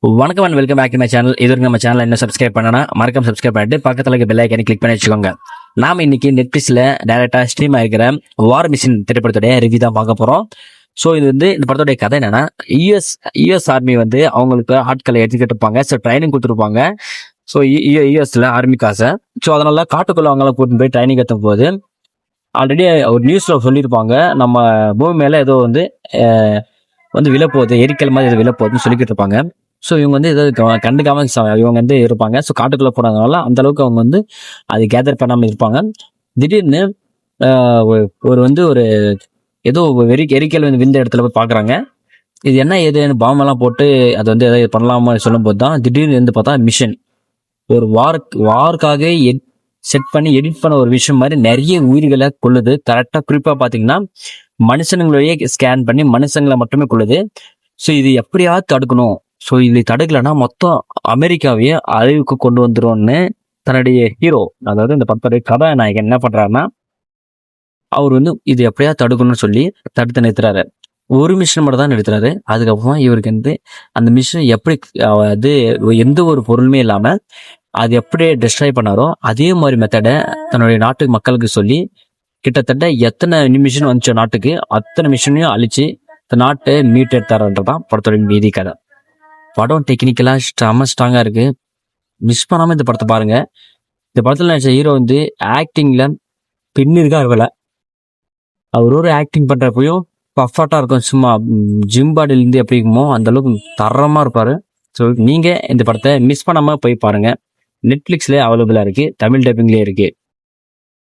வணக்கம் and welcome back to my channel. இது வரைக்கும் நம்ம சேனல் என்ன சப்ஸ்கிரைப் பண்ணனா மறக்காம சப்ஸ்கிரைப் பண்ணிட்டு பக்கத்துல இருக்க பெல் ஐக்கனை கிளிக் பண்ணி வச்சுக்கோங்க. நாம இன்னைக்கு நெட்ஃபிளிக்ஸ்ல டைரக்டா ஸ்ட்ரீம் ஆகிக்கிற வார் மிஷின் திரைப்படத்துடைய ரிவ்யூ தான் பார்க்க போறோம். ஸோ இது இந்த படத்துடைய கதை என்னன்னா, யூஎஸ் ஆர்மி அவங்களுக்கு ஆட்களை எடுத்துக்கிட்டு இருப்பாங்க. ஸோ ட்ரைனிங் கொடுத்துருப்பாங்க. ஸோ யூஎஸ்ல ஆர்மி காசை. ஸோ அதனால காட்டுக்குள்ள அவங்கள கூட்டிட்டு போய் ட்ரைனிங் எடுத்தும் போது ஆல்ரெடி ஒரு நியூஸ்ல சொல்லியிருப்பாங்க, நம்ம பூமி மேல ஏதோ விழப்போகுது, எரிக்கல் மாதிரி ஏதோ விழப்போகுதுன்னு சொல்லிக்கிட்டு இருப்பாங்க. ஸோ இவங்க ஏதோ கண்டுக்காம இவங்க இருப்பாங்க. ஸோ காட்டுக்குள்ள போனதுனால அந்த அளவுக்கு அவங்க அது கேதர் பண்ணாம இருப்பாங்க. திடீர்னு ஒரு ஏதோ எரிக்கல் விழுந்த இடத்துல போய் பாக்குறாங்க. இது என்ன ஏதுன்னு பாம்பெல்லாம் போட்டு அது எதாவது பண்ணலாமா சொல்லும் போது தான் திடீர்னு பார்த்தா மிஷன் ஒரு வார்க்காக செட் பண்ணி எடிட் பண்ண ஒரு விஷயம் மாதிரி நிறைய உயிர்களை கொள்ளுது. கரெக்டா குறிப்பா பாத்தீங்கன்னா மனுஷனுங்களையே ஸ்கேன் பண்ணி மனுஷங்களை மட்டுமே கொள்ளுது. ஸோ இது எப்படியாவது தடுக்கணும். ஸோ இது தடுக்கலைன்னா மொத்தம் அமெரிக்காவையே அழிவுக்கு கொண்டு வந்துரும்னு தன்னுடைய ஹீரோ, அதாவது இந்த படத்துடைய கதாநாயகன் என்ன பண்றாருன்னா, அவர் இது எப்படியாவது தடுக்கணும்னு சொல்லி தடுத்து நிறுத்துறாரு. ஒரு மிஷின் மட்டும் தான் நிறுத்துறாரு. அதுக்கப்புறமா இவருக்கு அந்த மிஷின் எப்படி எந்த ஒரு பொருளுமே இல்லாம அது எப்படி டிஸ்ட்ராய் பண்ணாரோ அதே மாதிரி மெத்தடை தன்னுடைய நாட்டு மக்களுக்கு சொல்லி கிட்டத்தட்ட எத்தனை மிஷின் வந்துச்சோ நாட்டுக்கு அத்தனை மிஷினையும் அழிச்சு இந்த நாட்டை மீட் எடுத்தாருன்றதான் படத்தோட மீதி கதை. படம் டெக்னிக்கலா ஸ்ட்ராங்கா இருக்கு. மிஸ் பண்ணாம இந்த படத்தை பாருங்க. இந்த படத்துல நினைச்ச ஹீரோ ஆக்டிங்ல பின்னிருக்கா இருக்கல. அவர் ஒரு ஆக்டிங் பண்றப்பையும் பர்ஃபெக்டா இருக்கும். சும்மா ஜிம் பாடியில இருந்து எப்படி இருக்குமோ அந்த அளவுக்கு தரமா இருப்பாரு. ஸோ நீங்க இந்த படத்தை மிஸ் பண்ணாம போய் பாருங்க. நெட்ஃபிளிக்ஸ்ல அவைலபிளா இருக்கு, தமிழ் டப்பிங்லயே இருக்கு.